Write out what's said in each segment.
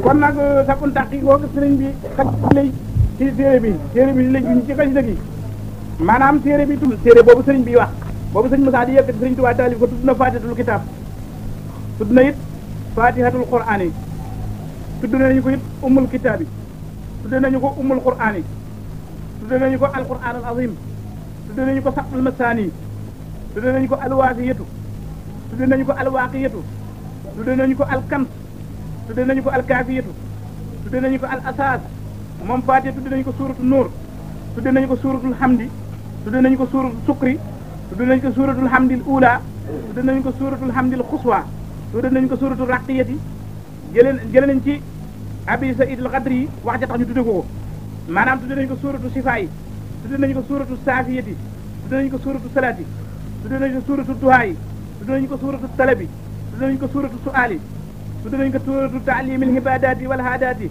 kon nag sakun taqi googu sëriñ bi xaj lay ci téere bi lay ñu ci xasida gi maanaam téere boobu sëriñ bi wax boobu sëriñ Musaa di yëkkati sëriñ Tuubaa taalif ko tudd na fatihatul kitaab tudd na it fatihatul qur'aan yi tudd nañu ko it ummul kitaab yi tudd nañu ko ummul qur'aan yi tudd nañu ko alqur'aan al azim tudd nañu ko saqul masaani tudd nañu ko alwaasiyatu tudd nañu ko alwaaqiyatu tudd nañu ko alkams tudd nañu ko alkaafiyatu tudd nañu ko al asaas moom Faatiha tudd nañu ko suuratu nuur tudd nañu ko suuratul hamdi tudd nañu ko suuratul sukri tudd nañu ko suuratul hamdil uula tudd nañu ko suuratul hamdil xuswa tudd nañu ko suuratul raqiyati jële nañ ci abi saïd al xadri yi wax ja tax ñu tudde ko maanaam tudd nañu ko suuratu sifaa yi tudd nañu ko suuratu saafiyati tudd nañu ko suuratu salaati tudd nañu ko suuratu duhaa yi tudd nañu ko suuratu talabi tudd nañu ko suuratu suaali tudd nañu ko suuratu taalimil ibadaati wal haadaati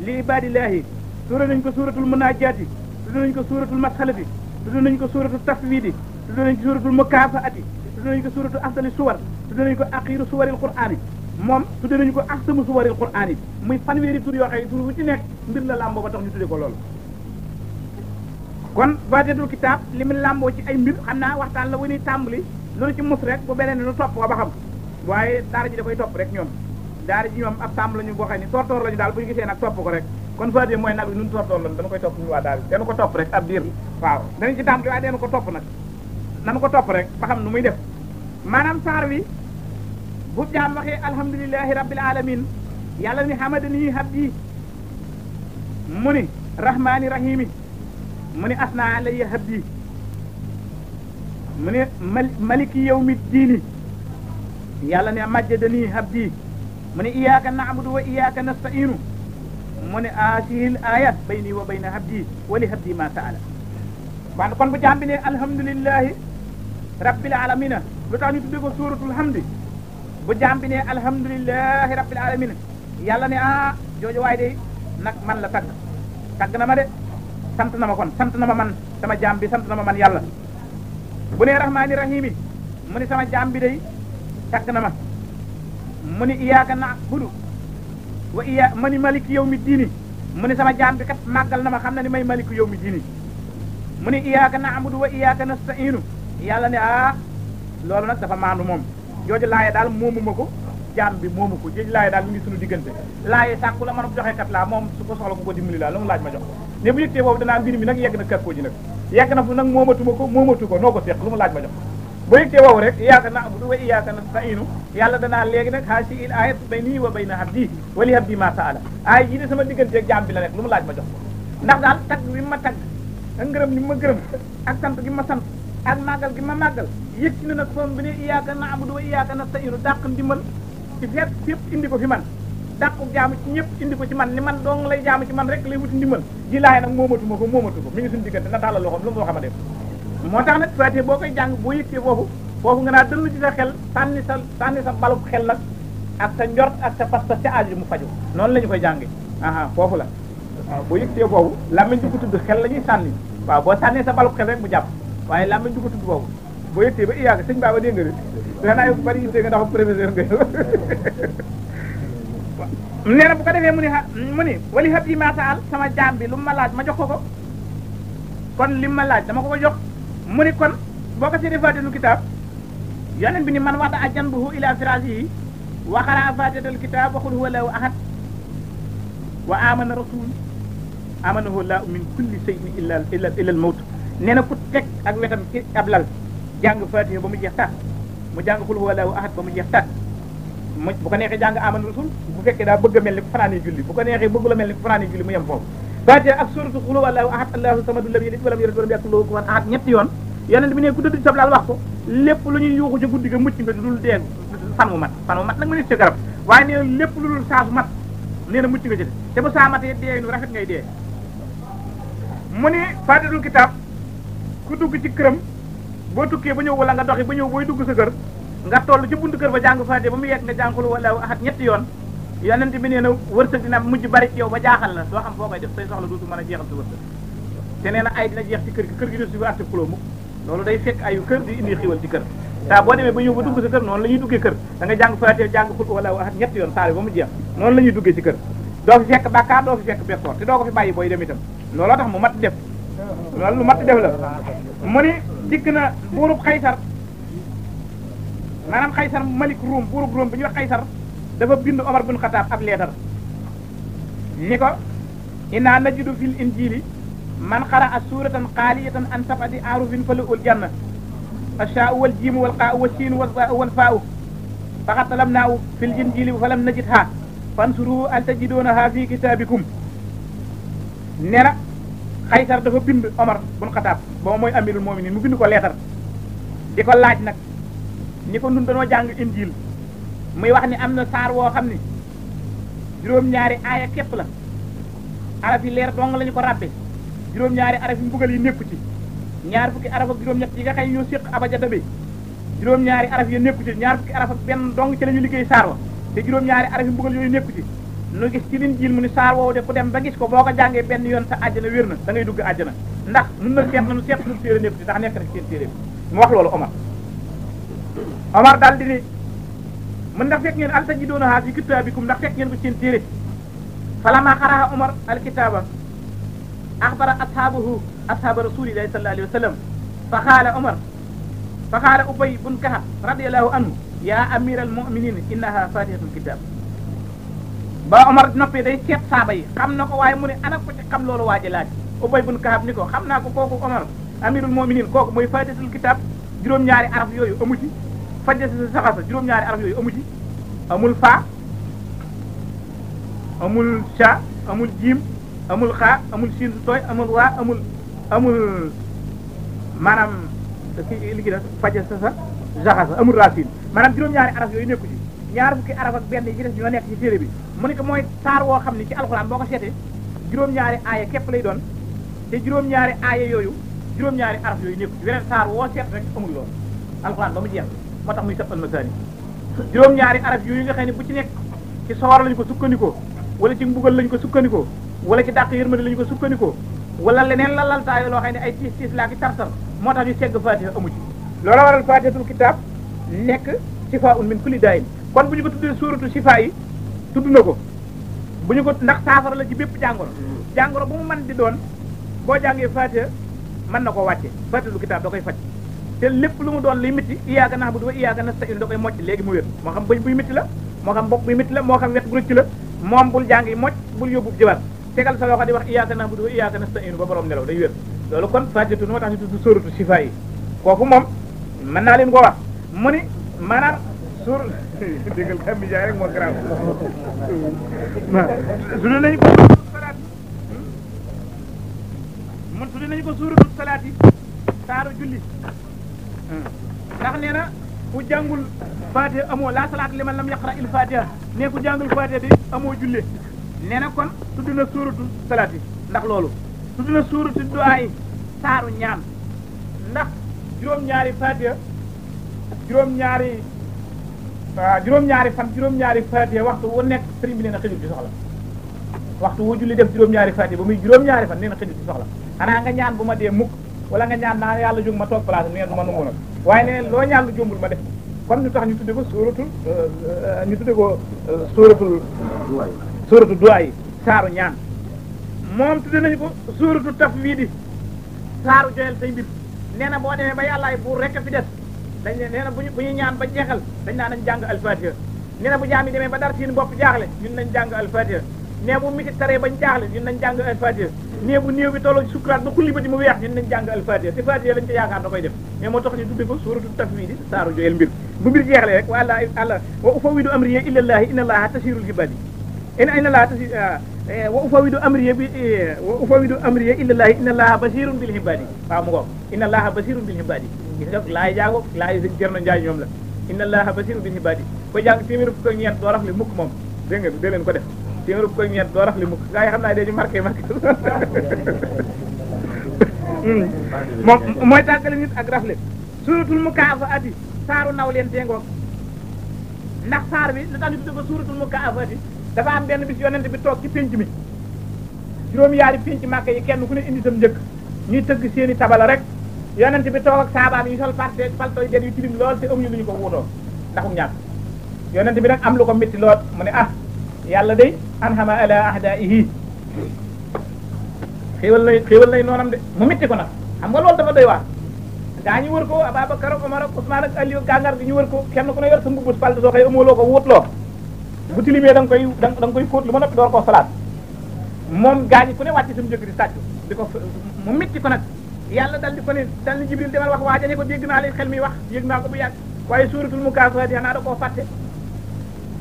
li ibadillahi tudd nañu ko suuratul munaajaati tudd nañu ko suuratul masxalati tudd nañu ko suuratul tafwidi tudd nañu ko suuratul mukaafaati tudd nañu ko suuratul afdali suwar tudd nañu ko axiiru suwaril qur'aani moom tudd nañu ko ahsamu suwaril qur'aani muy fanweeri tur yoo xam ne tur bu ci nekk mbir la làmboo ba tax ñu tudde ko loolu kon Faatihatul kitaab li mu làmboo ci ay mbir xam naa waxtaan la wu ñuy tàmbali loolu ci mus rek bu beneen nu topp ko ba xam waaye daara ji da koy topp rek ñoom daara ji ñoom ab tàmb la ñu boo xam ne tortoor la ñu daal bu ñu gisee nag topp ko rek kon Faatiha mooy nag bi nun tortoor lan dana koy topp ñu waa daara ji dana ko topp rek ab diir waaw danañ ci tàmbali waaye dana ko topp nag nanu ko topp rek ba xam nu muy def maanaam saar wi bu jaam waxee alhamdulilahi rabbil alamin yàlla ni hamadani habdi mu ni rahmaani rahimi mu ni asna alayya habdi mu ni maliki yawmi diini yàlla ne majjadani habdi mu ni iyyaka na'budu wa iyyaka nasta'inu mu ni asihil ayat bayni wa bayna habdi wa li habdi ma sa'ala kon bu jaam bi ne alhamdulilahi rabbil alamina lu tax ñu tudde ko suuratul hamdi bu jaam bi ne alhamdulilahi rabbil alamina yàlla ne jooju waay de nag man la tagg na ma de sant na ma kon sant na ma man sama jaam bi sant na ma man yàlla bu ne rahmaani rahimi mu ni sama jaam bi day tagg na ma mu ni iyyaka na'budu wa mu ni maliki yawmi diini mu ni sama jaam bi kat màggal na ma xam na ni may maliki yawmi diini mu ni iyyaka na'budu wa iyyaka nasta'inu yàlla ne loolu nag dafa maandu moom jooju laaye daal moomu ma ko jaam bi moomu ko jooju laaye daal mi ngi sunu diggante laaye sàkku la man joxe kat laa moom su ko soxla ku ko dimbali laa lu mu laaj ma jox ne bu yëgtee boobu danaa mbir mi nag yegg na kàkkoo ji nag yegg na fu nag moomatu ko noo ko seq lu mu laaj ma jox bu yëgtee boobu rek iyyaka na'budu wa iyyaka nasta'inu yàlla danaa léegi nag haasihi al-aayatu bayni wa bayna abdi wa li abdi ma sa'ala ay yi de sama diggante ak jaam bi la rek lu mu laaj ma jox ko ndax daal tagg bi ma tagg ak ngërëm ni ma gërëm ak sant gi ma sant ak màggal gi ma màggal yëg ci na nag foom bi ne iyyaka na'budu wa iyyaka nasta'inu dàq ndimbal ci fépp indi ko fi man dàqu jaamu ci ñëpp indi ko ci man ni man dong lay jaamu ci man rek lay wuti ndimbal ji laay nag moomatu ko mi ngi suñu diggante na tàllal loxoom lu mu waxama def moo tax nag Faatiha boo koy jàng boo yëgtee foofu nga naa dënn ci sa xel sànni sa balub xel nag ak sa njort ak sa pas-pas ca aaju mu faju noonu la ñu koy jànge foofu la waaw boo yëgtee foofu làmmiñ du ko tudd xel la ñuy sànni waaw boo sànnee sa balub xel rek mu jàpp waaye làmmiñ du ko tudd boobu boo yëgtee ba iyaaka sëñ Baba dégg nga de xanaa yow bari yitte nga ndax professeur nga nee na bu ko defee mu ni wali habdi ma sa'al sama jaam bi lu ma laaj ma jox ko kon li ma laaj dama ko jox mu ni kon boo ko seetee Faatihatul kitaab yonent bi ni man wada ajanbuhu ila firasihi wa qara'a Faatihatul kitaab wa qul huwa Allahu ahad wa amana rasul amanahu Allahu min kulli shay'in illa al mawt nee na ku teg ak wetam ci ab lal jàng Faatiha ba mu jeex tax mu jàng qul huwa Allahu ahad ba mu jeex tax bu ko neexee jàng amana rasul bu fekkee daa bëgg a mel ni ku fanaanee julli bu ko neexee bëggu la mel ni ku fanaanee julli mu yem foofu Faatiha ak suuratu qul huwa Allahu ahad Allahu samadu lam yalid walam yulad walam yakul lahu kufuwan ahad ñetti yoon yonent bi ne ku dëdd sablaal wax ko lépp lu ñuy yuuxu ca guddi ga mucc nga dul dee fan wu mat nag ma nit ci garab waaye nee na lépp lu dul saasu mat nee na mucc nga ci te bu saa matee dee nu rafet ngay dee mu ni Faatihatul kitaab ku dugg ci këram boo tukkee ba ñëw wala nga doxi ba ñëw booy dugg sa kër nga toll ci buntu kër ba jàng Faatiha ba mu yegg nga jàng qul huwa Allahu ahad ñetti yoon yonent bi nee na wërsëg dina mujj bari ci yow ba jaaxal la doo xam foo koy def say soxla dootu mën a jeexal sa wërsëg te nee na ay dina jeex ci kër gi def si ba arti kuloo mukk loolu day fekk ayu kër di indi xiwal ci kër saa boo demee ba ñëw ba dugg sa kër noonu la ñuy duggee kër da nga jàng Faatiha jàng xul wala ahad ñetti yoon saar bi ba mu jeex noonu la ñuy duggee ci kër doo fi fekk bàkkaar doo fi fekk bekkoor te doo ko fi bàyyi booy dem itam looloo tax mu mat def loolu lu mat def la mu ni dikk na buurub Xaysar maanaam Xaysar malik Ruum buurub Ruum bi ñuy wax Xaysar dafa bind Omar bun Xataab ab leetar ni ko inna najidu fil injili man xara'a suratan xaaliyatan an sab'ati arufin falahu janna ashaa'u wal jiimu wal qaa'u wal siinu wal faa'u faqad talamnaahu fil injili falam najidha fansuru al tajidunaha fi kitaabikum nee na Xaysar dafa bind Omar bun Xataab booba mooy amirul mu'minin mu bind ko leetar di ko laaj nag ni ko nun dañoo jàng injil muy wax ni am na saar woo xam ni juróom-ñaari aaya képp la araf yi leer dong lañu ko rabbe juróom-ñaari araf yi mbugal yi nekku ci ñaar fukki araf ak juróom-ñett yi nga xëy ñoo séq abajada bi juróom-ñaari araf yi nekku ci ñaar fukki araf ak benn dong ci la ñu liggéey saar wa te juróom-ñaari araf yi mbugal yooyu nekku ci nu gis ci Linjiil mu ni saar woowu de ku dem ba gis ko boo ko jàngee benn yoon sa àjjana wér na da ngay dugg àjjana ndax nun na seet nañu seet suñu téere nekku ci ndax nekk na ci seen téere bi mu wax loolu Omar daal di ni mën ndax fekk ngeen al tajidunaha fi kitaabikum ndax fekk ngeen ko seen téere falamma qara'a Omar al kitaaba axbara ashaaba rasulillahi sallallahu alayhi wa sallam fa qaala Ubay bun Kahab radiyallahu anhu ya amira al mu'minin innaha fatihatul kitab ba Omar noppee day seet saaba yi xam na ko waaye mu ne ana ko ci xam loolu waaji laaj Ubay bun Kahab ni ko xam naa ko kooku Omar amirul mu'minin kooku mooy fatihatul kitab juróom-ñaari araf yooyu amu ci fajja sa saxasa juróom-ñaari araf yooyu amu ci amul fa amul sha amul jiim amul xaa amul siin su tooy amul waa amul maanaam li ki def fajja sa saxasa amul racine maanaam juróom-ñaari araf yooyu nekku ci ñaar fukki araf ak benn yi ci def ñoo nekk ci téere bi mu ne ko mooy saar woo xam ne ci alxuraan boo ko seetee juróom-ñaari aaya képp lay doon te juróom-ñaari aaya yooyu juróom-ñaari araf yooyu nekku ci weneen saar woo seet rek amul loolu alxuraan ba mu jeex moo tax muy sabal masaani juróom-ñaari araf yooyu nga xam ne bu ci nekk ci sawar lañu ko sukkandikoo wala ci mbugal lañu ko sukkandikoo wala ci dàq yërmande lañu ko sukkandikoo wala leneen la laltaayo loo xam ne ay tiis laa ki tartar moo tax ñu segg fatiha amu ci loola waral fatihatul kitab nekk sifaa'un min kulli daa'in kon bu ñu ko tuddee suuratu sifaa yi tudd na ko bu ñu ko ndax saafara la ci bépp jàngoro bu mu mën di doon boo jàngee fatiha mën na koo wàcce fatihatul kitab da koy faj te lépp lu mu doon liy métti iyyaaka na'budu wa iyyaaka nasta'iin da koy mocc léegi mu wér moo xam bëñ buy métti la moo xam bopp buy métti la moo xam wet bu rëcc la moom bul jàng yi mocc bul yóbbu jibar tegal sa loxo di wax iyyaaka na'budu wa iyyaaka nasta'iin ba borom nelaw day wér loolu kon fatiha moo tax ñu tudd suuratu sifaa yi kooku moom mën naa leen ko wax mu ni maanaam suur déggal xam bi jaay rek moo garaaw tudd nañu ko salaat mun tudd nañu ko suuratu salaat yi saaru julli ndax nee na ku jàngul fatiha amoo la salaat liman lam yaqra il fatiha ne ku jàngul fatiha di amoo julle nee na kon tudd na suuratu salaat yi ndax loolu tudd na suuratu du'a yi saaru ñaan ndax juróom-ñaari fatiha juróom-ñaari fan juróom-ñaari fatiha waxtu wu nekk sëriñ bi nee na xëjul ci soxla waxtu wu julli def juróom-ñaari fatiha ba muy juróom-ñaari fan nee na xëjul ci soxla xanaa nga ñaan bu ma dee mukk wala nga ñaan naa yàlla jóg ma toog place nee du ma nangu nag waaye nee loo ñaan lu jombul ma def kon ñu tax ñu tudde ko suuratu du'a yi saaru ñaan moom tudde nañu ko suuratu tafwiidi saaru joyal say mbir nee na boo demee ba yàllaay buur rek fi des dañ ne nee na bu ñuy ñaan ba jeexal dañ naa nañ jàng alfatiha nee na bu jaam yi demee ba dara seen bopp jaaxle ñun nañ jàng alfatiha nee bu miti taree bañ jaaxle ñun nañ jàng alfatiha nee bu néew bi tolloo ci sukuraat ba kulli ba di mu weex ñun nañ jàng alfatiha te fatiha lañ ca yaakaar da koy def mais moo tax ñu tudde ko suuratu tafwiidi saaru joyal mbir bu mbir jeexle rek wa àlla wa ufawwidu amriya ilallahi inna allaha tasirul jibali inna allaha tasir wa ufawwidu amriya ilallahi inna allaha basirun bil ibadi waaw mu ngoog inna allaha basirun bil ibadi gis nga laay jaago laay sëñ Cerno Njaay ñoom la inna allaha basirun bil ibadi ko jàng téeméer fukk ak ñeent doo raf li mukk moom dégg nga dee leen ko def téeméer fukk ak ñeent doo raf li mukk gaa yi xam naa dañu marqué moom mooy tàggale nit ak rafle suuratul mukaafaati saaru naw leen teengoog ndax saar bi lu tax ñu tudde ko suuratul mukaafaati dafa am benn bis yonent bi toog ci pénc mi juróom yaari pénc màkk yi kenn ku ne indi sam njëkk ñuy tëgg seeni tabala rek yonent bi toog ak saabaam yi sol paltoy den yu tilim lool te amuñu lu ñu ko wuutoo ndaxum ñàkk yonent bi nag am lu ko métti lool mu ne ah yàlla day anhama ala ahdaihi xéewal lay noonam de mu métti ko nag xam nga loolu dafa doy waar gaa ñu wër ko Ababacar Omar ak Ousmane ak Aliou gàngar gi ñu wër ko kenn ku ne yor sa mbubbus palte soo xëy amoo loo ko wuutloo bu tilimee da nga koy fóot lu ma noppi door koo salaat moom gaa ñi ku ne wàcc sam njëg di sàccu di ko mu métti ko nag yàlla dal di ko ne dal ni Jibril demal wax waaja ne ko dégg naa li xel mi wax yëg naa ko bu yàgg waaye suuratul Mukaasaati xanaa da koo fàtte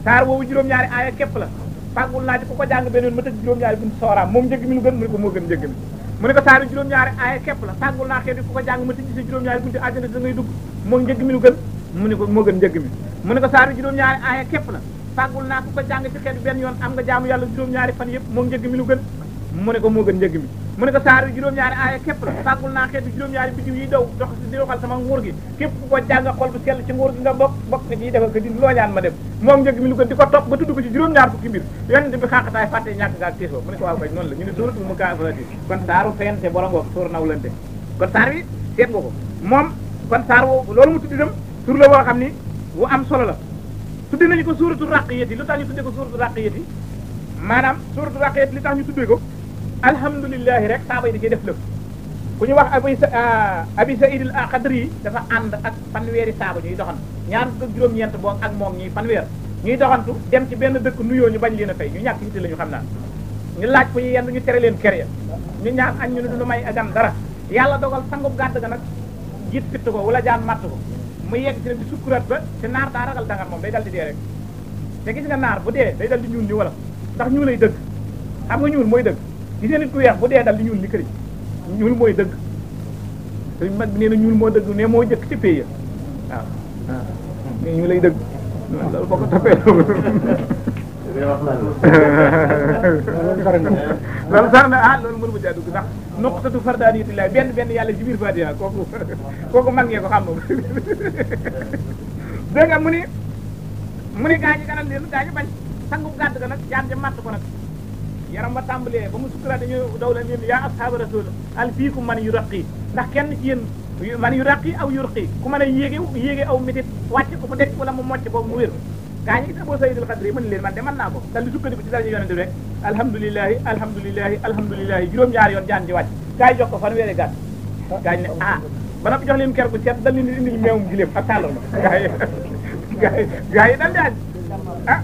saar woowu juróom-ñaari aaya képp la fàggul naa ci ku ko jàng beneen ma tëj juróom-ñaari buntu sooraam moom njëg mi lu gën mu ne ko moo gën njëg mi mu ne ko saaru juróom-ñaari aaya képp la fàggul naa xeeti ku ko jàng ma tëj si juróom-ñaari buntu àjjana da ngay dugg moom njëg mi lu gën mu ne ko moo gën njëg mi mu ne ko saaru juróom-ñaari aaya képp la fàggul naa ku ko jàng ci xeet benn yoon am nga jaamu yàlla juróom-ñaari fan yëpp moom njëg mi lu gën mu ne ko moo gën njëg mi mu ne ko saaru juróom-ñaari aaya képp la fàggul naa xeetu juróom-ñaari biddiw yi daw dox di doxal sama nguur gi képp ku ko jàng xol bu sell ci nguur gi nga bokk nga ciy defal ko di loo ñaan ma dem moom njëg mi lu gën di ko topp ba tudd ko ci juróom-ñaar fukki mbir yonent bi xaqataay fàtte ñàkk nga ak tiisoo mu ne ko waaw kay noonu la ñu ne suuratul Mukaasaati kon saaru fente borongoog suur nawlante kon saar wi seet nga ko moom kon saar woo loolu mu tuddi dem tur la boo xam ni wu am solo la tuddi nañu ko suuratul Raqiyati lu tax ñu tuddee ko suuratul Raqiyati maanaam suuratul Raqiyati li tax ñu tuddee ko alhamdulilahi rek saaba yi da cee def lëf ku ñu wax abi Saïd al Xadri yi dafa ànd ak fanweeri saaba ñuy doxantu ñaar fukk ak juróom-ñeent boo ak moom ñuy fanweer ñuy doxantu dem ci benn dëkk nuyoo ñu bañ leen a fay ñu ñàkk yitte la ñu xam naa ñu laaj ko ñu yenn ñu tere leen kere ya ñu ñaan añ ñu ne du lu may agan dara yàlla dogal sangub gàdd ga nag jiit fitt ko wala jaan matt ko mu yegg ci nag di sukkurat ba te naar daa ragal dangar moom day dal di dee rek te gis nga naar bu dee day dal di ñuul ni wala ndax ñuulay dëgg xam nga ñuul mooy dëgg gis nga nit ku weex bu dee dal di ñuul ni këriñ ñuul mooy dëgg te mag bi nee na ñuul moo dëgg ne moo jëkk ci pays waaw waaw ñu lay dëgg loolu boo ko toppee loolu sax na ah loolu mënu ma caa dugg ndax nuqtatu fardaaniyatillaah benn yàlla ci biir Fatiha kooku mag ngee ko xam moom dégg nga mu ni gaa ñi ganal leen gaa ñi bañ sangu gàdd ga nag jaan ja matt ko nag yaram ba tàmbalee ba mu sukkuraat dañu daw la leen yaa ashaaba rasul al fiikum man yuraqi ndax kenn ci yéen man yuraqi aw yurqi ku mën a yéege aw métit wàcc ko mu dekk wala mu mocc boobu mu wér gaa ñi gis Abu Saïd al Xadri mën leen man de mën naa ko dal di sukkandiku ci dara yonente bi rek alhamdulilahi juróom-ñaari yoon jaan ji wàcc gaa yi jox ko fanweeri gàtt gaa ñi ne ah ba noppi jox leen ker gu seet dal leen di indil meewum giléem ak tàndarma gaa yi dal di añ ah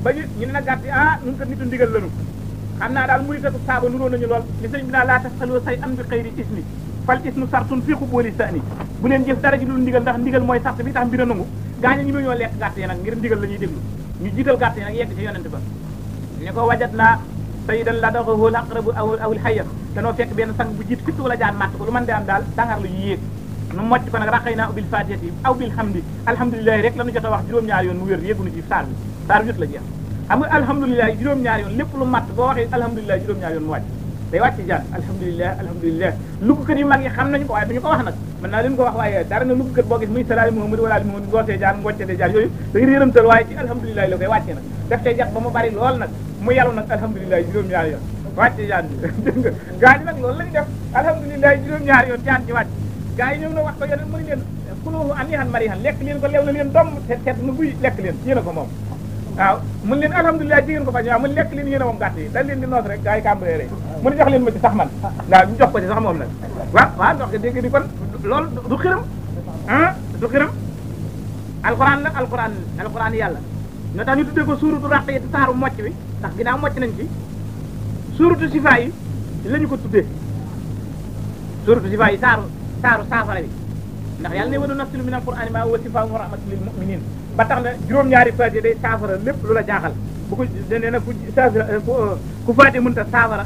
ba ñu ne nag gàtt yi nun ko nitu ndigal lanu xam naa daal muy tatu saaba nuróo nañu lool li sëñ bi naa laa tasaloo say an bi xëyri ismi fal ismu sartun fii xubooli sani bu leen jëf dara ji dul ndigal ndax ndigal mooy sart bi tax mbir a nangu gaañu ñu ñoo lekk gàtt yi nag ngir ndigal la ñuy déglu ñu jiital gàtt yi nag yegg ci yonent ba ni ko wajat naa sayyidan la daxahu aqrabu awil xayya danoo fekk benn sang bu jiit fitt wala jaan màtt ko lu mën de am daal dangar lu ñu yéeg nu mocc ko nag raqay naa bil fatihati aw bil hamdi alhamdulilahi rek la ñu jot a wax juróom-ñaari yoon mu wér yéegunu ci saar bi jot la jeex xam nga alhamdulilah juróom-ñaari yoon lépp lu mat boo waxee alhamdulilah juróom-ñaari yoon mu wàcc day wàcc jaan alhamdulilah luggukat yu mag yi xam nañu ko waaye duñu ko wax nag mën naa leen ko wax waaye dara na luggukat boo gis muy salaali Muhammad wala Muhammad ngootee jaan ngoccete jaan yooyu day réeramtal waaye ci alhamdulilah la koy wàccee nag daf tey jat ba mu bari lool nag mu yaru nag alhamdulilah juróom-ñaari yoon wàcce jaan bi dégg nga gaa yi nag loolu lañu def alhamdulilah juróom-ñaari yoon jaan ci wàcc gaa yi ñoom na wax ko yoneen mënu leen kuluhu anihan marihan lekk leen ko leew na leen domm seet na buy lekk leen yéen a ko moom waaw mun leen alhamdulilah jigéen ko bañ waaw mun lekk leen yéen a moom gàtt yi dañ leen di noos rek gaa yi kàmbalee rek mun jox leen ma ci sax man waaw ñu jox ko ci sax moom nag waaw ndox dégg di kon loolu du xiram du xiram alquran la alquran yàlla ñoo tax ñu tuddee ko suuratu Raqiyya saaru mocc bi ndax ginnaaw mocc nañ ci suuratu sifaa yi lañu ko tuddee suuratu sifaa yi saaru saafara bi ndax yàlla ne wa nunazzilu mina al-qur'ani ma huwa shifaa'un wa rahmatun lil mu'minin ba tax na juróom-ñaari faatiha day saafara lépp lu la jaaxal bu ko nee na ku faatiha mënta saafara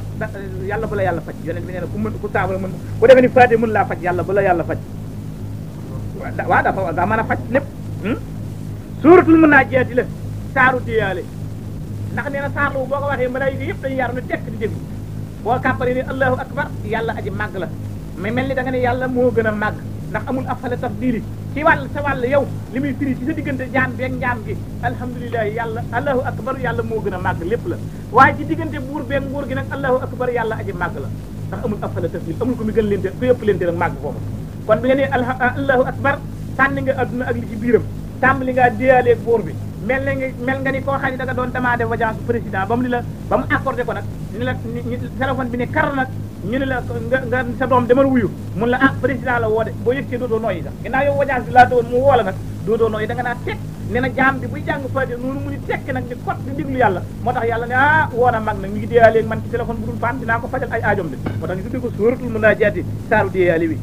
yàlla bu la yàlla faj yonent bi nee na ku saafara mën ku defee ni faatiha mën laa faj yàlla bu la yàlla faj waaw dafa mën a faj lépp suuratul munaajaati la saaru diyaale ndax nee na saarlu boo ko waxee malaayika yëpp dañuy yaru ne tekk di déglu boo kàppare ni allahu akbar yàlla aji màgg la mais mel ni da nga ne yàlla moo gën a màgg ndax amul afale tafdili ci sa wàll yow li muy firi ci sa diggante jaan beeg njaam gi alhamdulilah yàlla allahu akbar yàlla moo gën a màgg lépp la waaye ci diggante buur beeg nguur gi nag allahu akbar yàlla aji màgg la ndax amul afale tafdil amul ko mi gën leen te ku yëpp leen te nag màgg foofu kon bi nga ne allahu akbar sànni nga adduna ak li ci biiram tàmbali ngaa déyaaleeg buur bi mel nga ni koo xam ne da nga doon demandé audience président ba mu ni la ba mu accordé ko nag ni la téléphone bi ne kar nag ñu ne la nga sa doom demal wuyu mun la président la woo de boo yëg ci dootoo nooyi sax ginnaaw yow audience bi laa doon mu woo la nag dootoo nooyi da nga naa teg ne na jaam bi buy jàng Faatiha noonu mu ni tekk nag ni kot di diglu yàlla moo tax yàlla ne woo na mag nag mi ngi déyaaleeg man ci téléphone bu dul faan dinaa ko fajal ay aajoom de moo tax ñu tuddee ko sóoratul munaajaati saaru déyaale wi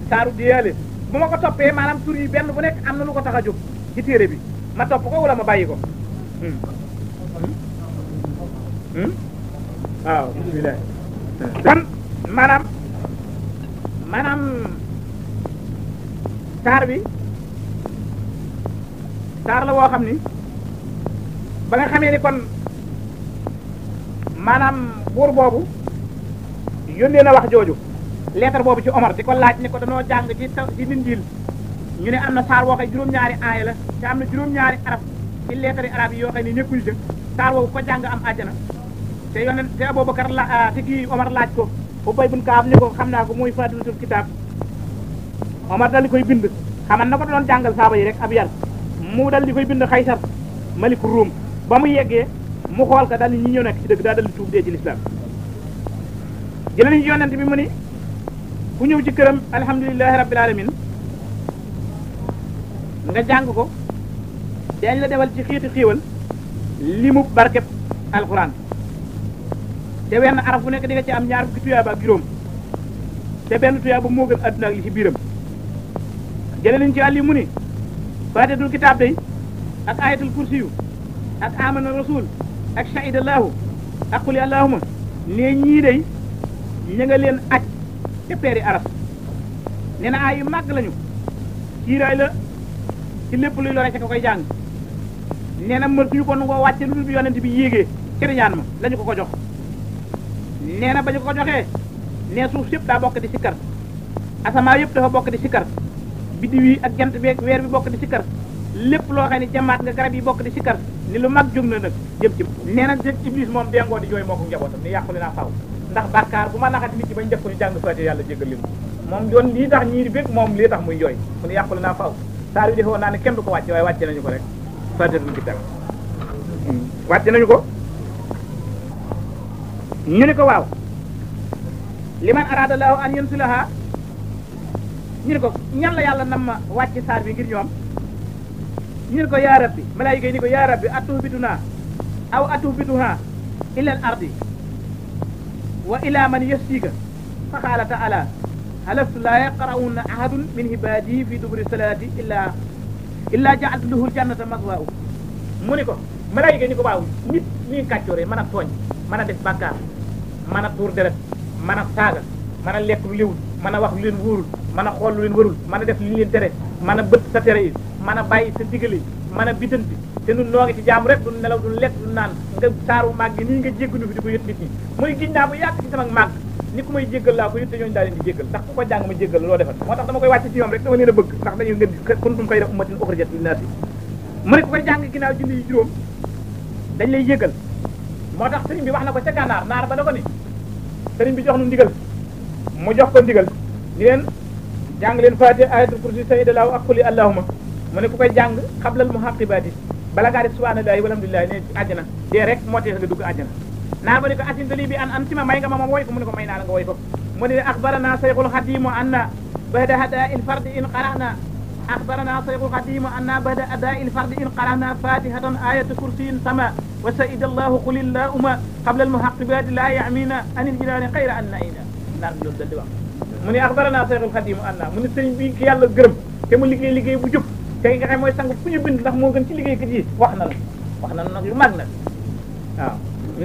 saaru déyaale bu ma ko toppee maanaam tur yi benn bu nekk am na lu ko tax a jóg ci téere bi ma topp ko wala ma bàyyi ko waaw bismillah kon maanaam saar bi saar la woo xam ni ba nga xamee ni kon maanaam buur boobu yónnee na wax jooju lettre boobu ci Omar di ko laaj ni ko danoo jàng ci Linjiil ñu ne am na saar woo xam juróom-ñaari aaya la te am na juróom-ñaari arab ci lettre arab yi yoo xam ne nekkuñu ca saar boobu ko jàng am àjjana te yonent te Abubakar te kii Omar laaj ko Ubay bun Kaab ni ko xam naa ko muy faatihatul kitaab Omar dal di koy bind xaman na ko doon jàngal saaba yi rek ab yar mu dal di koy bind Xaysar maliku Ruum ba mu yeggee mu xool ka dal ni ñi ñëw nekk ci dëgg daa dal di tuub dee ci lislaam jëlee nañu yonent bi mu ni ku ñëw ci këram alhamdulilahi rabbil alamin nga jàng ko dañ la defal ci xiiti xiiwal limu barkeb alquran te wenn araf bu nekk di nga ci am ñaar fukki tuyaaba ak juróom te benn tuyaaba moo gën adduna ak li ci biiram jëlee nañu ci àlli mu ni faatihatul kitaab day ak ayatul kursiyu ak amana rasul ak shahidallahu ak quli allahuma ne ñii day ña nga leen aj te peeri aras nee na ay yu màgg lañu kiiraay la ci lépp luy lore ca ko koy jàng nee na mër suñu ko nu ngoo wàcce lu dul bi yonent bi yéegee ci riñaan ma lañu ko jox nee na ba ñu ko joxee nee suuf yëpp daa bokk di sikkar asamaa yëpp dafa bokk di sikkar biddiw yi ak jant bi ak weer bi bokk di sikkar lépp loo xam ne jamaat nga garab yi bokk di sikkar ni lu mag jóg na nag jëm ci nee na iblis moom dengoo di jooy moo ko njabootam ni yàquli naa faaw ndax bàkkaar bu ma naxati nit ci bañ def ko ñu jàng Faatiha yàlla jéggal leen moom doon lii tax ñii di bég moom lii tax muy jooy mu ne yàquli naa faaw saar wi defoon naa ne kenn du ko wàcce waaye wàcce nañu ko rek Faatihatul kitaab wàcce nañu ko ñu ne ko waaw liman araada llaahu an yansilaha ñu ne ko ñan la yàlla nam ma wàcce saar bi ngir ñoom ñu ne ko yaa rabbi malaayika yi ni ko yaa rabbi atuhbituna aw atuhbituha ila al ardi wa ila man yastika fa qaala taala halastu laa yaqra'una ahadun min ibadi fi duburi salati illa ja'altu lahu aljannata maswa'u mu ni ko malaayika ni ko waaw nit ñi kàccoore mën a tooñ mën a def bàkkaar mën a tuur deret mën a saaga mën a lekk lu léwul mën a wax lu leen wóorul mën a xool lu leen warul mën a def li leen tere mën a bët sa tere yi mën a bàyyi sa digale mën a bitanti te nun noo ngi ci jaamu rek du nelaw du lekk du naan nga saaru màgg nii nga jéggalu fi di ko yët nit ñi muy giñ naa bu yàgg ci sama màgg ni ku may jéggal laa ko yët te ñooñu daa leen di jéggal ndax ku ko jàng ma jéggal loo defal moo tax dama koy wàcc ci ñoom rek dama leen a bëgg ndax dañu ngeen kuntum xayra ummatin uxrijat linnaasi mu ne ku koy jàng ginnaaw julli yi juróom dañ lay jéggal moo tax sëriñ bi wax na ko ca gànnaar naar ba da ko ni sëriñ bi jox nu ndigal mu jox ko ndigal di leen jàng leen Faatiha ayatul kursi sayyidallahu ak quli allahuma mu ne ku koy jàng xablal muhaqibaati bala ngaa def subhanallahi walhamdulillahi ne àjjana dee rek moo tee nga dugg àjjana naar ba ni ko asintali bi an si ma may nga ma woy ko mu ne ko may naa la nga woy ko mu ne axbarana sayxul xadimu anna bada hada il fardi in qara'na axbarana sayxul xadimu anna bada ada il fardi in qara'na fatihatan ayatu kursiyin sama wa saidallahu qulillahuma qabla almuhaqibaati la yamina anil jinaani xayra an naina naar bi loolu dal di wax mu ne axbarana sayxul xadimu anna mu ne sëriñ bi ki yàlla gërëm te mu liggéey bu jub te nga xam mooy sang fu ñu bind ndax moo gën ci liggéeykat yi wax na nag lu mag nag waaw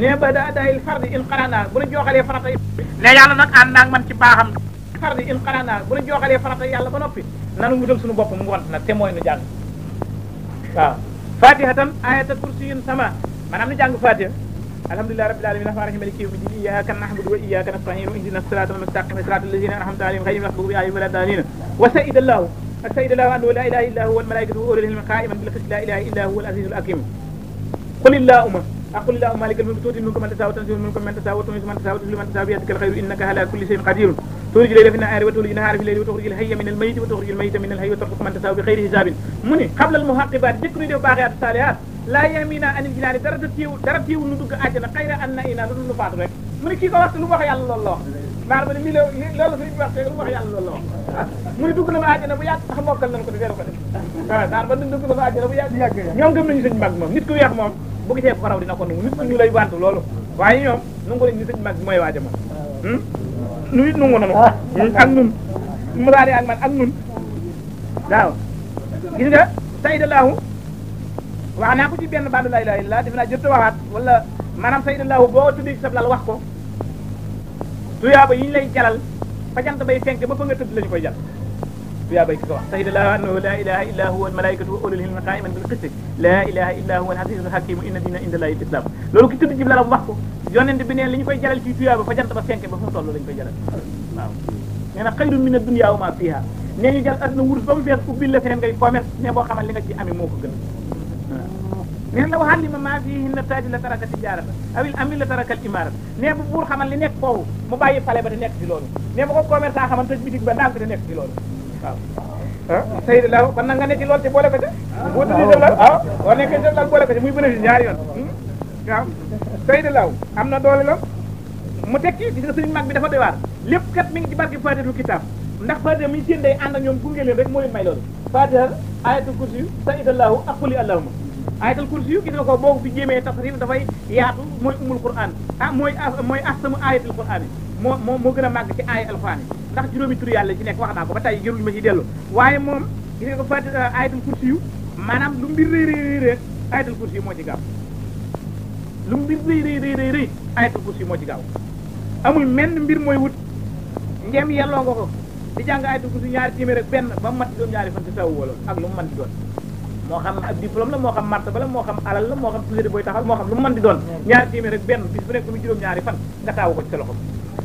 ne ba da daayil fardi in qarana bu ñu joxalee farata ne yàlla nag ànd naag man ci baaxam fardi in qarana bu ñu joxalee farata yàlla ba noppi nanu mu dal suñu bopp mu want nag te mooy nu jàng waaw fatihatan ayata kursiyin sama maanaam nu jàng fatiha alhamdulillahi rabbil alamin arrahmani rahim maliki yawmi din iyyaka na'budu wa iyyaka nasta'in ihdina as-sirata al-mustaqim siratal ladzina an'amta alayhim ghayril maghdubi alayhim waladdallin wa sayyidallahu السيد الله أنه لا إله إلا هو والملائكة وأولو العلم قائما بالقسط لا إله إلا هو العزيز الحكيم قل اللهم أقول اللهم مالك الملك تؤتي الملك من تشاء وتنزع الملك من تشاء وتعز من تشاء وتذل من تشاء بيدك الخير إنك على كل شيء قدير tuxriju layla fi nahaari wa tuxriju nahaara fi layli wa tuxriju hayya min al mayiti wa tuxriju al mayita min al hayyi wa tarzuqu man tasaaw bi xayri hisaabin mu ni xablal muhaqibaat jëkk nuy def baaxiyaat saalihaat laa yamina anil jinaani dara tiiw nu dugg àjjana xayra an na ina lu dul nu faatu rek mu ni kii ko wax lu wax yàlla loolu la wax naar ba ne mi loolu suñu wax lu wax yàlla loolu la wax mu ni dugg na ma àjjana bu yàgg sax mokkal nañ ko di weeru ko def waaw naar ba dugg na ma àjjana bu yàgg ñoom gëm nañu sëñ mag moom nit ku weex moom bu gisee ko raw dina ko nungu nit ñu lay wantu loolu waaye ñoom nungu nañ ni sëñ mag mooy waaja moom nu it nungu nanu ak nun mu daal di ak man ak nun waaw gis nga saydallahu wax naa ko ci benn bandu la ilaha illallah def naa jot a waxaat wala maanaam saydallahu boo tuddi ci sablal wax ko tuyaaba yi ñu lay jalal fa jant bay fenk ba fa nga tëdd lañu koy jal tuyaaba yi ki ko wax saydallahu annahu la ilaha illa huwa al malaikatu wa ulul ilmi qa'iman bil qist la ilaha illa huwa al azizul hakim inna dina inda allahi al islam loolu ki tudd ci lalam wax ko yonent bi neen li ñu koy jalal ci tuyaaba fa jant ba fenk ba fu mu toll lañu koy jalal waaw nee na xayrun min ad-dunya wa ma fiha nee ñu jal aduna wurus ba mu fees ubbil la feneen ngay commerce ne boo xamal li nga ci amee moo ko gën nee na la waxal li ma fiihinna taadi la taraka tijarata awil amil la taraka al imarata nee bu buur xamal li nekk foofu mu bàyyi pale ba di nekk ci loolu nee bu ko commerçant xamal tëj bitig ba ndànk di nekk ci loolu waaw sayid la kon nag nga ne ci loolu te boole ko ca boo tëddee def la waaw boo nekkee def la boole ko ca muy bénéfice ñaari yoon waaw sayid law am na doole la mu tekki gis nga sëriñ mag bi dafa doy waar lépp kat mi ngi ci barke Faatihatul kitaab ndax Faatiha mi ñu seen day ànd ak ñoom gunge leen rek moo leen may loolu Faatiha ayatul kursi sayid allahu ak quli allahuma ayatul kursi yu gis nga ko boobu fi jéemee tafsir dafay yaatu mooy umul quran mooy ahsanu ayatul quran yi moo gën a màgg ci aaya alquran yi ndax juróomi tur yàlla ci nekk wax naa ko ba tey jërul ma ci dellu waaye moom gis nga ko Faatiha ayatul kursi yu maanaam lu mbir rëy ayatul kursi yu moo ci gaaw lu mbir rëy ayatul kursi yu moo ci gaaw amul menn mbir mooy wut ngeem yelloo nga ko di jàng ayatul kursi ñaari téeméer ak benn ba mu mat doon ñaari fan ci taw wala ak lu mu mën di doon moo xam ak diplôme la moo xam martaba la moo xam alal la moo xam société booy taxal moo xam lu mu mën di doon ñaari téeméer ak benn bis bu nekk mu juróom-ñaari fan nga taawu ko ci sa loxo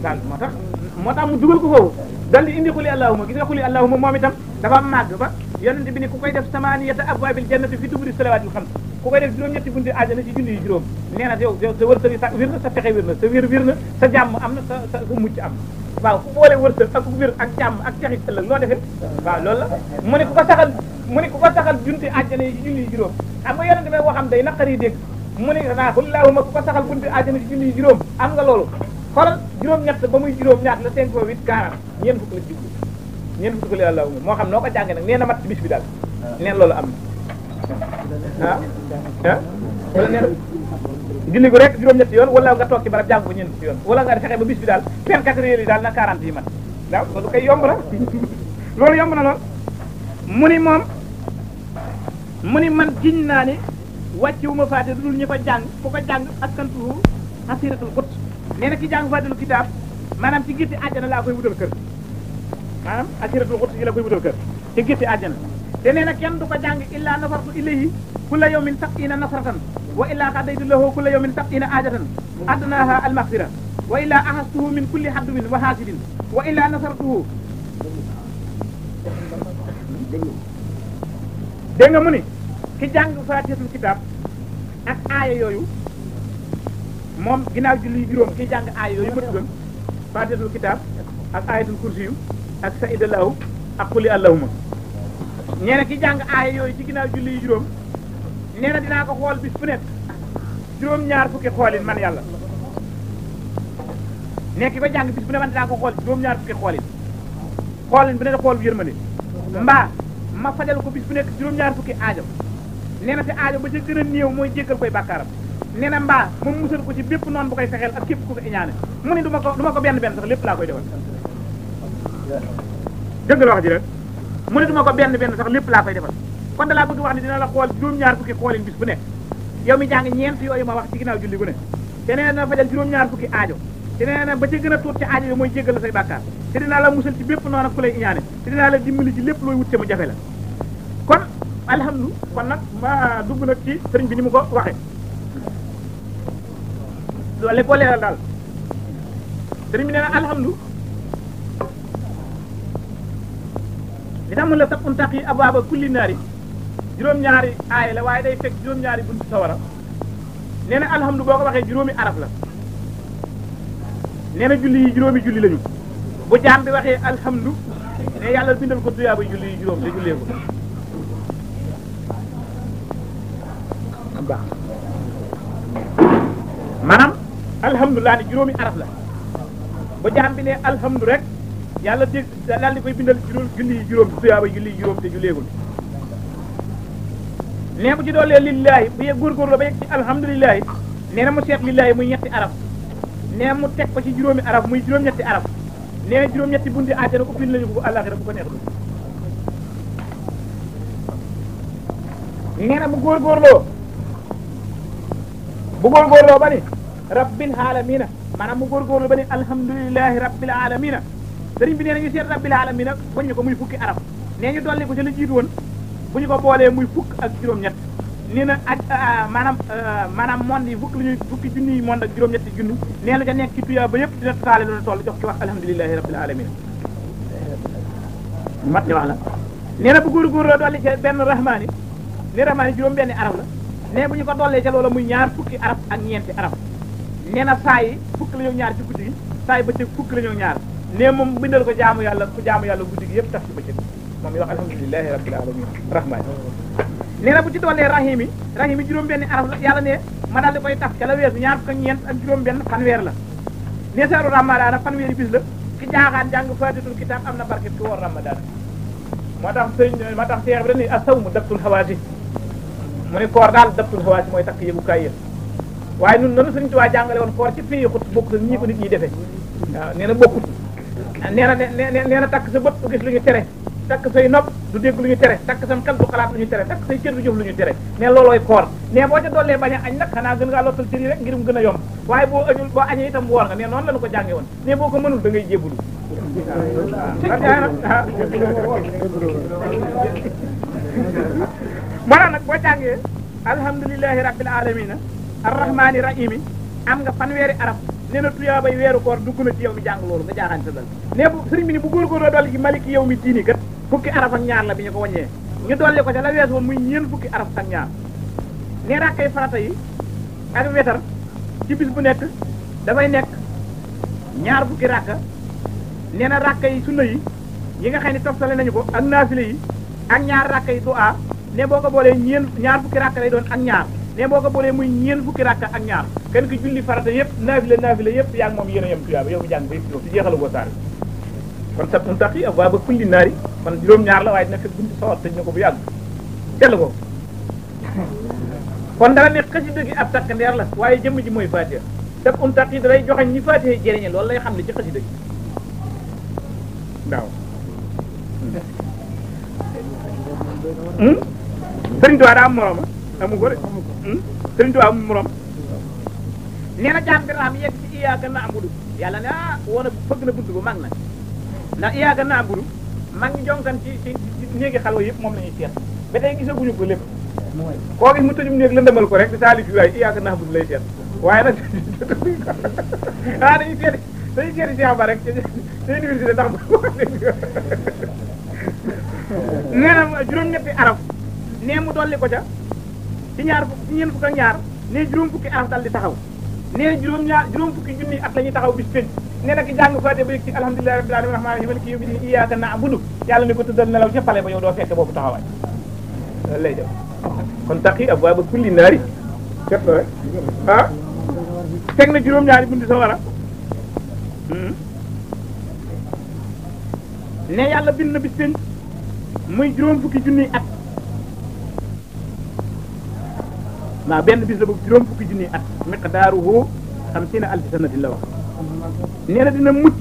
daal moo tax mu dugal ko foofu dal di indi xuli allahuma gis nga xuli allahuma moom itam dafa màgg ba yonente bi ni ku koy def samaniyata abwaabil jannati fi duburi salawaatil xams ku koy def juróom-ñetti bunti àjjana ci junni yi juróom nee na yow sa wërsëg sa wér na sa fexe wér na sa wér na sa jàmm am na sa mucc am waaw ku boole wërsëg ak wér ak jàmm ak texit ëllëg loo defee waaw loolu la mu ne ku ko saxal junti àjjana yi ci junni yi juróom xam nga yonente bi waxam day naqari dégg mu ne naa xul allahuma ku ko saxal bunti àjjana ci junni yi juróom am nga loolu xoolal juróom-ñett ba muy juróom-ñaat la 5 fois 8 40 ñeent fukk la jublu ñeent fukk la allahuma moo xam noo ko jàngee nag nee na mat ci bis bi daal neen loolu am na wala nee na julli ko rek juróom-ñetti yoon wala nga toog ci barab jàng ko ñeent fukki yoon wala nga fexe ba bis bi daal 24 heures yi daal na 40 yi mat waaw loolu koy yomb na loolu yomb na lool mu ni man giñ naa ne wàccewu ma Faatiha dul ñu fa jàng ku ko jàng askantuhu asiratul xut nee na ki jàng Faatihatul kitaab maanaam ci gitti àjjana laa koy wutal kër maanaam asiratul xut yi la koy wutal kër ci gitti àjjana te nee na kenn du ko jàng illaa nafartu ilayhi kulla yawmin sab'ina nasratan wa illaa qadaytu lahu kulla yawmin sab'ina aajatan adnaaha almaghfira wa illaa ahastuhu min kulli hadwin wa hasidin wa illaa nasartuhu dégg nga mu ni ki jàng Faatihatul kitaab ak aaya yooyu moom ginnaaw julli juróom ki jàng aaya yooyu ma tuddoon Faatihatul kitaab ak ayatul kursi yu ak saidallahu ak quli allahuma nee na ki jàng aaya yooyu ci ginnaaw julli juróom nee na dinaa ko xool bis bu nekk juróom-ñaar fukki xoolin man yàlla nekk ki ko jàng bis bu ne man dinaa ko xool juróom-ñaar fukki xoolin bu ne da xool bu yërmande mbaa ma fajal ko bis bu nekk juróom-ñaar fukki aajo nee na te aajo ba ca gën a néew mooy jéggal koy bàkkaaram nee na mbaa moom musal ko ci bépp noonu bu koy fexeel ak képp ku ko iñaane mu ne du ma ko benn sax lépp laa koy defal dëgg la wax ji rek mu ne du ma ko benn sax lépp laa koy defal kon da laa bëgg wax ne dina la xool juróom-ñaar fukki xoolin bis bu nekk yow mi jàng ñeent yooyu ma wax ci ginnaaw julli gu ne te nee na fajal juróom-ñaar fukki aajo te nee na ba ca gën a tuut ci aajo yi mooy jéggal la say bàkkaar te dinaa la musal ci bépp noonu ak ku lay iñaane te dinaa la dimbali ci lépp looy wut te mu jafe la kon alhamdulilah kon nag ma dugg nag ci sëriñ bi ni mu ko waxee loolu ko leeral daal sëriñ bi nee na alhamdulilah li tax mun la sab untaq yi abwaaba kulli naari juróom-ñaari aaya la waaye day fekk juróom-ñaari buntu sawara nee na alhamdulilah boo ko waxee juróomi araf la nee na julli yi juróomi julli lañu bu jaam bi waxee alhamdu ne yàlla bindal ko tuyaaba julli yu juróom te jullee ko baax maanaam alhamdulilah ni juróomi araf la bu jaam bi ne alhamdu rek yàlla dégg daal di koy bindal julli yu juróom tuyaaba julli yu juróom te julleegul nee bu ci doolee lillahi bu yegg góorgóorlu ba yegg ci alhamdulilahi nee na mu seet lillahi muy ñetti araf nee mu teg ko ci juróomi araf muy juróom-ñetti araf nee na juróom-ñetti bunti àjjana ubbil nañu ko àllaaxira bu ko neex nee na bu góorgóorloo ba ni rabbil alamina maanaam mu góorgóorlu ba ni alhamdulilahi rabbil alamina sëriñ bi nee na ñu seet rabbil alamina bañ ko muy fukki araf nee ñu dolli ko ci la jiitu woon bu ñu ko boolee muy fukk ak juróom-ñett nee na ak maanaam monde yi fukki junni yi monde ak juróom-ñetti junni nee lu ca nekk ci tuyaa ba yëpp dina tasaale loolu toll jox ki wax alhamdulilahi rabbil alamin mat ni wax la nee na bu góorgóorloo dolli ca benn rahmaani ni rahmaani juróom benni araf la nee bu ñu ko dollee ca loola muy ñaar fukki araf ak ñeenti araf nee na saa yi fukk la ñoo ñaar ci guddi gi saa yi bëccëg fukk la ñoo ñaar nee moom bindal ko jaamu yàlla ku jaamu yàlla guddi gi yëpp tax ci bëccëg moom yi wax alhamdulilahi rabbil alamin rahmaani nee na bu ci doolee rahimi juróom benni araf la yàlla ne ma daal di koy tax ca la weesu ñaar fukk ak ñeent ak juróom benn fanweer la ne saaru ramadaana fanweeri bis la ki jaaxaan jàng faatitul kitaab am na barke ki woor ramadaana moo tax seex bi dañuy asawmu dabtul xawaasi mu ne koor daal dabtul xawaasi mooy takk yëgukaay yéen waaye nun nanu Sëriñ Tuubaa jàngale woon koor ci fii xut bokkut ñii ko nit ñi defee waaw nee na bokkut nee na takk sa bët du gis lu ñu tere takk say nopp du dégg lu ñu tere takk sam xel du xalaat lu ñu tere takk say cër du jëf lu ñu tere ne loolooy koor ne boo ca dollee bañ a añ nag xanaa gën ngaa lottal cër yi rek ngir mu gën a yomb waaye boo añul boo añee itam woor nga ne noonu lañu ko jànge woon ne boo ko mënul da ngay jébbalu maanaam nag boo jàngee alhamdulilahi rabbil alamina arrahmani rahimi am nga fanweeri araf nee na tuyaabay weeru koor dugg na ci yow mi jàng loolu nga jaaxaan sa dal ne bu sëriñ bi ni bu góorgóorloo dolli ci maliki yow mi diini kat fukki araf ak ñaar la bi ñu ko wàññee ñu dolli ko ca la wees woon muy ñeen fukki araf ak ñaar ne rakkay farata yi ak wetar ci bis bu nekk dafay nekk ñaar fukki rakka nee na rakka yi sunna yi nga xam ne toftale nañu ko ak naafile yi ak ñaar rakka yi du'a ne boo ko boolee ñaar fukki rakka lay doon ak ñaar ne boo ko boolee muy ñeen fukki rakka ak ñaar kenn ki julli farata yëpp naafile yëpp yaa ngi moom yéen a yem tuyaaba yow mi jàng ba yëpp ci jeexalu boo saar kon sa untaqi ab waa ba kulli naari man juróom-ñaar la waaye dina fekk buntu sawar tëj na ko bu yàgg sell ko kon dara ne xasida gi ab takk ndeer la waaye jëmm ji mooy Faatiha sab untaqi dalay joxañ ñi Faatiha jëriñe loolu lay xam ne ci xasida gi waaw Sëriñ Tuubaa daa am morom amu ko de Sëriñ Tuubaa am morom nee na jaam bi raam yegg ci iyaaka na'budu yàlla ne woon a fëgg na buntu ba mag na ndax iyaaka na'budu mag ñi jonkan ci néegi xalwa yëpp moom la ñuy seet ba tey gisaguñu ko lépp koo gis mu tëjum néeg lëndëmal ko rek di taalif yi waaye iyaaka na'budu lay seet waaye nag dañuy seeti Cheikh Ba rek ci université ndax nee na juróom-ñetti araf nee mu dolli ko ca ci ñeent fukk ak ñaar nee juróom fukki araf dal di taxaw nee juróom fukki junni at la ñuy taxaw bis penc nee na ki jàng Faatiha ba yëg ci alhamdulillahi rabbil alamin rahmaani rahiim maliki yawmi diin iyyaaka na'budu yàlla ni ko tëddal nelaw ca pale ba yow doo fekk boobu taxawaay loolu lay def kon taqi abwaaba kulli naari ket la rek teg na juróom-ñaari bunti sa wara ne yàlla bind na bis penc muy juróom fukki junni at waaw benn bis la boobu juróom fukki junni at miqdaaruhu 50 alfi sanatin la wax nee na dina mucc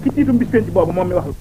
ci tiitum bis penc boobu moom mi wax la